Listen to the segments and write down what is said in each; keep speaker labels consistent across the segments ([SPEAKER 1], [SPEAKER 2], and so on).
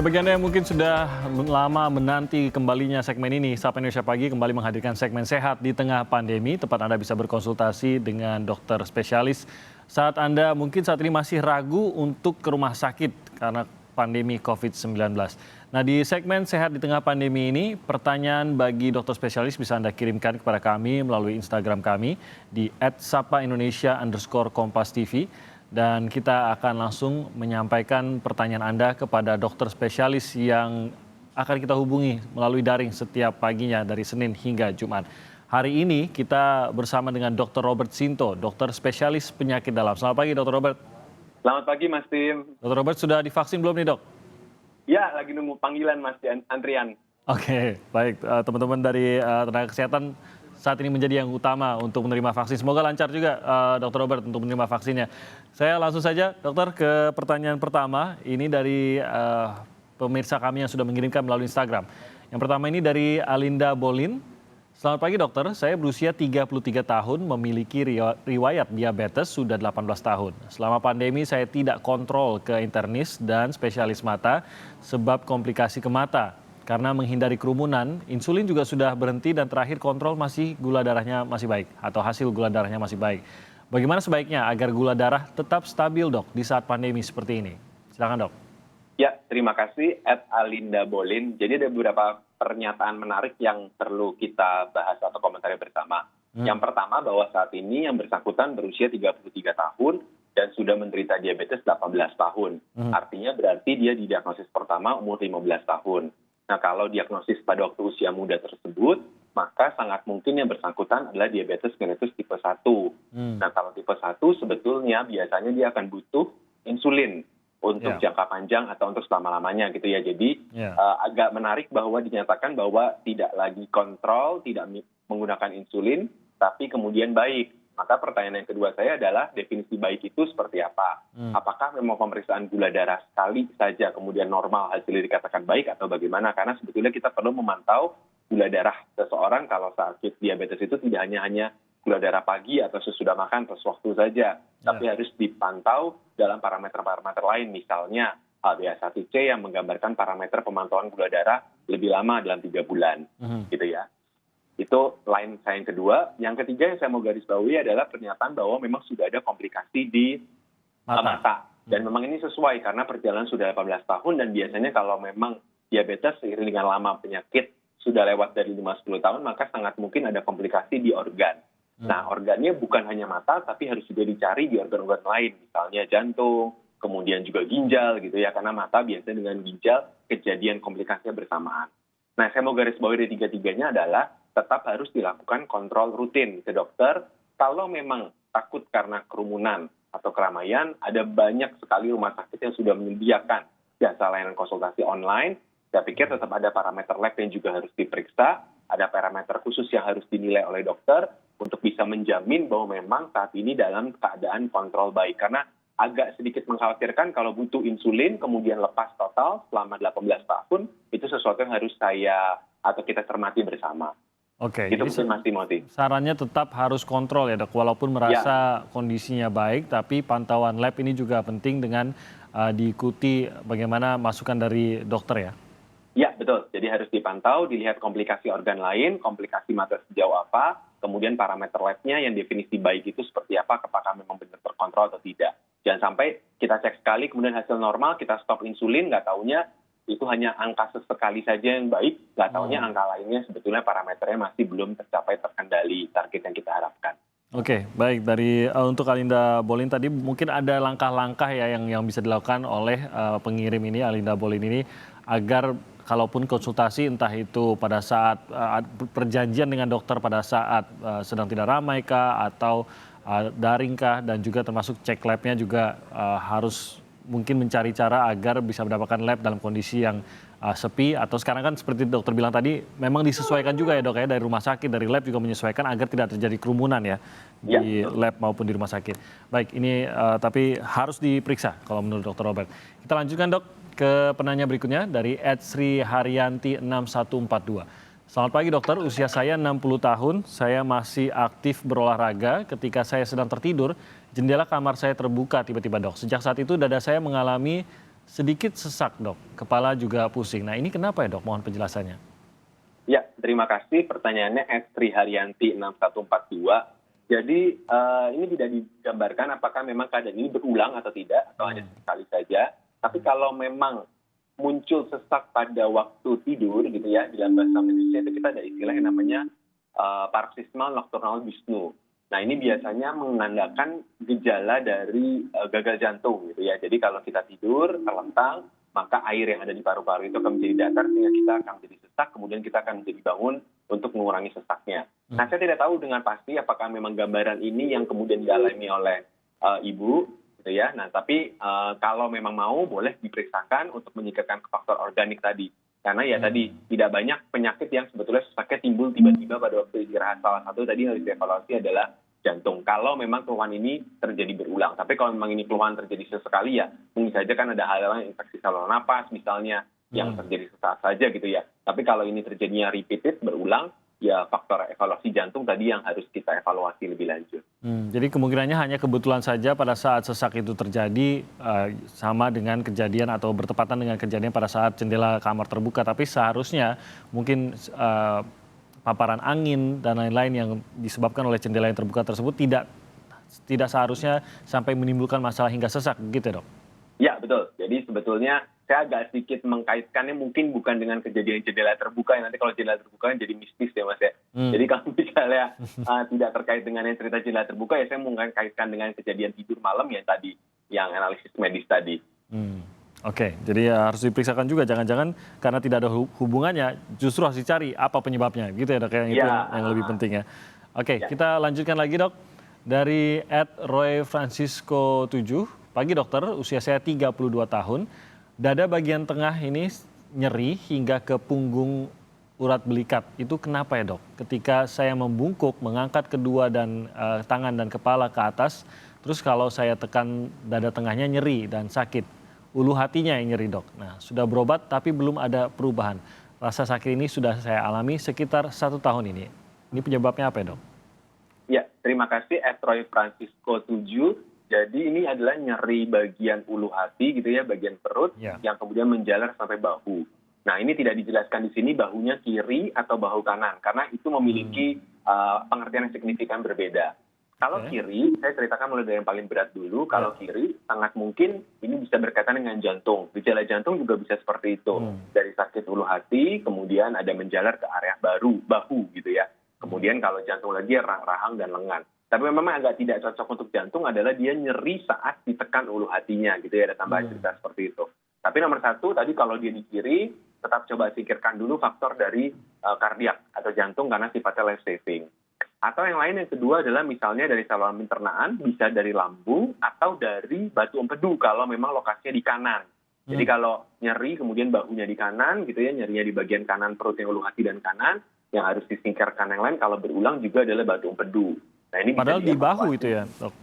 [SPEAKER 1] Ya, bagi Anda yang mungkin sudah lama menanti kembalinya segmen ini, Sapa Indonesia Pagi kembali menghadirkan segmen sehat di tengah pandemi. Tempat Anda bisa berkonsultasi dengan dokter spesialis saat Anda mungkin saat ini masih ragu untuk ke rumah sakit karena pandemi COVID-19. Nah, di segmen sehat di tengah pandemi ini, pertanyaan bagi dokter spesialis bisa Anda kirimkan kepada kami melalui Instagram kami di @sapaindonesia_kompas.tv. Dan kita akan langsung menyampaikan pertanyaan Anda kepada dokter spesialis yang akan kita hubungi melalui daring setiap paginya dari Senin hingga Jumat. Hari ini kita bersama dengan Dr. Robert Sinto, dokter spesialis penyakit dalam. Selamat pagi, Dr. Robert.
[SPEAKER 2] Selamat pagi, Mas Tim.
[SPEAKER 1] Dr. Robert, sudah divaksin belum nih, Dok?
[SPEAKER 2] Ya, lagi nunggu panggilan, Mas, di antrian.
[SPEAKER 1] Oke, baik. Teman-teman dari tenaga kesehatan saat ini menjadi yang utama untuk menerima vaksin. Semoga lancar juga, Dr. Robert, untuk menerima vaksinnya. Saya langsung saja, dokter, ke pertanyaan pertama. Ini dari pemirsa kami yang sudah mengirimkan melalui Instagram. Yang pertama ini dari Alinda Bolin. Selamat pagi, dokter. Saya berusia 33 tahun, memiliki riwayat diabetes sudah 18 tahun. Selama pandemi saya tidak kontrol ke internis dan spesialis mata sebab komplikasi ke mata. Karena menghindari kerumunan, insulin juga sudah berhenti dan terakhir kontrol masih gula darahnya masih baik atau hasil gula darahnya masih baik. Bagaimana sebaiknya agar gula darah tetap stabil, Dok, di saat pandemi seperti ini? Silakan, Dok.
[SPEAKER 2] Ya, terima kasih @Alinda Bolin. Jadi ada beberapa pernyataan menarik yang perlu kita bahas atau komentari bersama. Yang pertama bahwa saat ini yang bersangkutan berusia 33 tahun dan sudah menderita diabetes 18 tahun. Artinya berarti dia didiagnosis pertama umur 15 tahun. Nah, kalau diagnosis pada waktu usia muda tersebut, maka sangat mungkin yang bersangkutan adalah diabetes mellitus tipe 1. Nah, kalau tipe 1 sebetulnya biasanya dia akan butuh insulin untuk jangka panjang atau untuk selama-lamanya gitu ya. Jadi agak menarik bahwa dinyatakan bahwa tidak lagi kontrol, tidak menggunakan insulin, tapi kemudian baik. Maka pertanyaan yang kedua saya adalah definisi baik itu seperti apa? Apakah memang pemeriksaan gula darah sekali saja kemudian normal hasilnya dikatakan baik atau bagaimana? Karena sebetulnya kita perlu memantau gula darah seseorang kalau sakit diabetes itu tidak hanya gula darah pagi atau sesudah makan atau sewaktu saja. Tapi harus dipantau dalam parameter-parameter lain. Misalnya HbA1c yang menggambarkan parameter pemantauan gula darah lebih lama dalam 3 bulan. Gitu ya. Itu line saya yang kedua. Yang ketiga yang saya mau garis bawahi adalah pernyataan bahwa memang sudah ada komplikasi di mata. Dan memang ini sesuai karena perjalanan sudah 18 tahun dan biasanya kalau memang diabetes seiring dengan lama penyakit sudah lewat dari 5-10 tahun, maka sangat mungkin ada komplikasi di organ. Nah, organnya bukan hanya mata, tapi harus juga dicari di organ-organ lain. Misalnya jantung, kemudian juga ginjal gitu ya. Karena mata biasanya dengan ginjal kejadian komplikasinya bersamaan. Nah, saya mau garis bawahi dari tiga-tiganya adalah tetap harus dilakukan kontrol rutin ke dokter. Kalau memang takut karena kerumunan atau keramaian, ada banyak sekali rumah sakit yang sudah menyediakan jasa layanan konsultasi online. Saya pikir tetap ada parameter lab yang juga harus diperiksa, ada parameter khusus yang harus dinilai oleh dokter untuk bisa menjamin bahwa memang saat ini dalam keadaan kontrol baik. Karena agak sedikit mengkhawatirkan kalau butuh insulin kemudian lepas total selama 18 tahun, itu sesuatu yang harus atau kita cermati bersama.
[SPEAKER 1] Oke,
[SPEAKER 2] itu
[SPEAKER 1] jadi
[SPEAKER 2] Mas Timothy.
[SPEAKER 1] sarannya tetap harus kontrol ya, Dok, walaupun merasa kondisinya baik, tapi pantauan lab ini juga penting dengan diikuti bagaimana masukan dari dokter ya?
[SPEAKER 2] Ya, betul. Jadi harus dipantau, dilihat komplikasi organ lain, komplikasi mata sejauh apa, kemudian parameter labnya yang definisi baik itu seperti apa, apakah memang benar terkontrol atau tidak. Jangan sampai kita cek sekali, kemudian hasil normal, kita stop insulin, nggak taunya itu hanya angka sesekali saja yang baik, nggak taunya angka lainnya sebetulnya parameternya masih belum tercapai terkendali target yang kita harapkan.
[SPEAKER 1] Oke, baik. Dari untuk Alinda Bolin tadi mungkin ada langkah-langkah ya yang bisa dilakukan oleh pengirim ini, Alinda Bolin ini, agar kalaupun konsultasi entah itu pada saat perjanjian dengan dokter pada saat sedang tidak ramai kah atau daring kah, dan juga termasuk cek labnya juga harus mungkin mencari cara agar bisa mendapatkan lab dalam kondisi yang sepi, atau sekarang kan seperti dokter bilang tadi memang disesuaikan juga ya, Dok, ya, dari rumah sakit, dari lab juga menyesuaikan agar tidak terjadi kerumunan ya di lab maupun di rumah sakit. Baik, ini tapi harus diperiksa kalau menurut Dr. Robert. Kita lanjutkan, Dok, ke penanya berikutnya dari @sriharyanti6142. Selamat pagi, dokter. Usia saya 60 tahun, saya masih aktif berolahraga. Ketika saya sedang tertidur, jendela kamar saya terbuka tiba-tiba, Dok. Sejak saat itu dada saya mengalami sedikit sesak dok, kepala juga pusing. Nah ini kenapa ya dok? Mohon penjelasannya.
[SPEAKER 2] Ya, terima kasih. Pertanyaannya Sri Haryanti 6142. Jadi ini tidak digambarkan apakah memang keadaan ini berulang atau tidak, atau hanya sekali saja. Tapi kalau memang muncul sesak pada waktu tidur gitu ya, dalam bahasa Indonesia itu kita ada istilah yang namanya paroxysmal nocturnal dyspnea. Nah ini biasanya menandakan gejala dari gagal jantung gitu ya. Jadi kalau kita tidur terlentang, maka air yang ada di paru-paru itu akan menjadi datar sehingga kita akan menjadi sesak, kemudian kita akan menjadi bangun untuk mengurangi sesaknya. Nah saya tidak tahu dengan pasti apakah memang gambaran ini yang kemudian dialami oleh ibu gitu ya. Nah tapi kalau memang mau boleh diperiksakan untuk menyingkirkan faktor organik tadi. Karena ya tadi tidak banyak penyakit yang sebetulnya sesaknya timbul tiba-tiba pada waktu istirahat. Salah satu tadi yang harus dievaluasi adalah jantung. Kalau memang keluhan ini terjadi berulang. Tapi kalau memang ini keluhan terjadi sesekali ya mungkin saja kan ada hal lain infeksi saluran napas misalnya yang terjadi sesaat saja gitu ya. Tapi kalau ini terjadinya repeated berulang, ya faktor evaluasi jantung tadi yang harus kita evaluasi lebih lanjut.
[SPEAKER 1] Jadi kemungkinannya hanya kebetulan saja pada saat sesak itu terjadi sama dengan kejadian atau bertepatan dengan kejadian pada saat jendela kamar terbuka. Tapi seharusnya mungkin paparan angin dan lain-lain yang disebabkan oleh jendela yang terbuka tersebut tidak seharusnya sampai menimbulkan masalah hingga sesak, gitu ya dok?
[SPEAKER 2] Ya betul. Jadi sebetulnya saya agak sedikit mengkaitkannya mungkin bukan dengan kejadian jendela terbuka, yang nanti kalau jendela terbuka jadi mistis ya mas ya. Jadi kalau misalnya tidak terkait dengan yang cerita jendela terbuka ya saya mungkin kaitkan dengan kejadian tidur malam yang tadi, yang analisis medis tadi.
[SPEAKER 1] Oke, jadi ya harus diperiksakan juga, jangan-jangan karena tidak ada hubungannya, justru harus dicari apa penyebabnya, gitu ya dok, yang itu yang lebih penting ya. Oke, kita lanjutkan lagi dok, dari @roy_francisco 7, pagi dokter, usia saya 32 tahun, dada bagian tengah ini nyeri hingga ke punggung urat belikat, itu kenapa ya dok? Ketika saya membungkuk, mengangkat kedua tangan dan kepala ke atas, terus kalau saya tekan dada tengahnya nyeri dan sakit. Ulu hatinya yang nyeri dok. Nah sudah berobat tapi belum ada perubahan. Rasa sakit ini sudah saya alami sekitar 1 tahun ini. Ini penyebabnya apa ya dok?
[SPEAKER 2] Ya, terima kasih Roy Francisco 7. Jadi ini adalah nyeri bagian ulu hati gitu ya, bagian perut yang kemudian menjalar sampai bahu. Nah ini tidak dijelaskan di sini bahunya kiri atau bahu kanan karena itu memiliki pengertian yang signifikan berbeda. Kalau kiri, saya ceritakan mulai dari yang paling berat dulu. Kalau kiri, sangat mungkin ini bisa berkaitan dengan jantung. Gejala jantung juga bisa seperti itu. Dari sakit ulu hati, kemudian ada menjalar ke area bahu gitu ya. Kemudian kalau jantung lagi rahang dan lengan. Tapi memang agak tidak cocok untuk jantung adalah dia nyeri saat ditekan ulu hatinya gitu ya. Ada tambahan cerita seperti itu. Tapi nomor satu, tadi kalau dia di kiri, tetap coba singkirkan dulu faktor dari kardiak atau jantung karena sifatnya life saving. Atau yang lain yang kedua adalah misalnya dari saluran pencernaan, bisa dari lambung atau dari batu empedu kalau memang lokasinya di kanan. Jadi kalau nyeri kemudian bahunya di kanan gitu ya, nyerinya di bagian kanan perut yang ulu hati dan kanan, yang harus disingkirkan yang lain kalau berulang juga adalah batu empedu. Nah ini
[SPEAKER 1] padahal di bahu itu ya dok?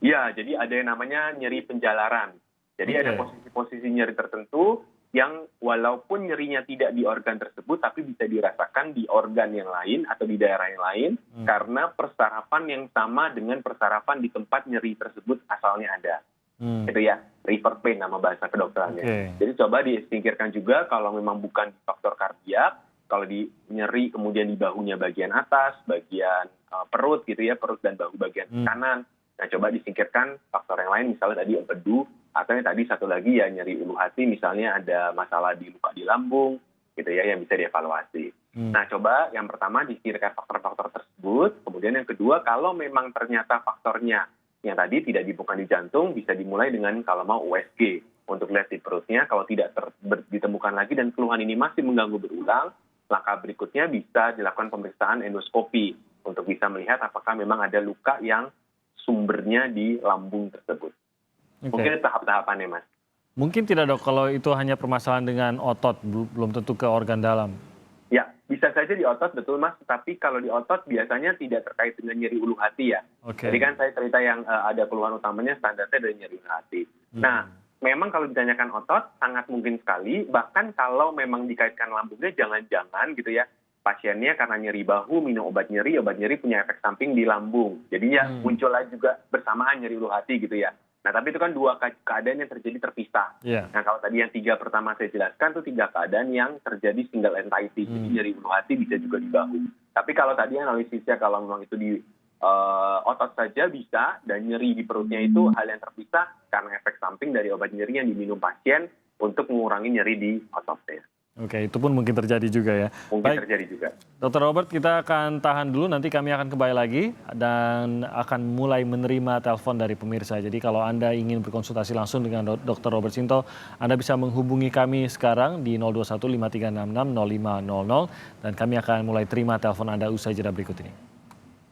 [SPEAKER 2] Iya, jadi ada yang namanya nyeri penjalaran. Jadi ada posisi-posisi nyeri tertentu yang walaupun nyerinya tidak di organ tersebut, tapi bisa dirasakan di organ yang lain atau di daerah yang lain, karena persarapan yang sama dengan persarapan di tempat nyeri tersebut asalnya ada. Itu ya, river pain nama bahasa kedokterannya. Jadi coba disingkirkan juga kalau memang bukan faktor kardiak, kalau di nyeri kemudian di bahunya bagian atas, bagian perut gitu ya, perut dan bahu bagian kanan. Nah coba disingkirkan faktor yang lain, misalnya tadi empedu, atau yang tadi satu lagi ya nyeri ulu hati, misalnya ada masalah di luka di lambung, gitu ya, yang bisa dievaluasi. Nah coba yang pertama disingkirkan faktor-faktor tersebut, kemudian yang kedua kalau memang ternyata faktornya yang tadi tidak bukan di jantung, bisa dimulai dengan kalau mau USG, untuk lihat di perutnya, kalau tidak ditemukan lagi dan keluhan ini masih mengganggu berulang, langkah berikutnya bisa dilakukan pemeriksaan endoskopi, untuk bisa melihat apakah memang ada luka yang sumbernya di lambung tersebut. Mungkin tahap-tahapannya, Mas.
[SPEAKER 1] Mungkin tidak dok, kalau itu hanya permasalahan dengan otot, belum tentu ke organ dalam.
[SPEAKER 2] Ya, bisa saja di otot, betul Mas. Tapi kalau di otot biasanya tidak terkait dengan nyeri ulu hati ya. Jadi kan saya cerita yang ada keluhan utamanya standarnya dari nyeri ulu hati. Nah, memang kalau ditanyakan otot, sangat mungkin sekali. Bahkan kalau memang dikaitkan lambungnya, jangan-jangan gitu ya, pasiennya karena nyeri bahu, minum obat nyeri punya efek samping di lambung. Jadi ya muncullah juga bersamaan nyeri ulu hati gitu ya. Nah, tapi itu kan dua keadaan yang terjadi terpisah.
[SPEAKER 1] Iya.
[SPEAKER 2] Nah, kalau tadi yang 3 pertama saya jelaskan, itu 3 keadaan yang terjadi single entity. Jadi nyeri ulu hati bisa juga di bahu. Tapi kalau tadi analisisnya kalau memang itu di otot saja bisa, dan nyeri di perutnya itu hal yang terpisah karena efek samping dari obat nyeri yang diminum pasien untuk mengurangi nyeri di ototnya.
[SPEAKER 1] Oke, itu pun mungkin terjadi juga ya.
[SPEAKER 2] Mungkin terjadi juga.
[SPEAKER 1] Dr. Robert, kita akan tahan dulu, nanti kami akan kembali lagi dan akan mulai menerima telepon dari pemirsa. Jadi kalau Anda ingin berkonsultasi langsung dengan Dr. Robert Sinto, Anda bisa menghubungi kami sekarang di 021 5366 0500 dan kami akan mulai terima telepon Anda usai jeda berikut ini.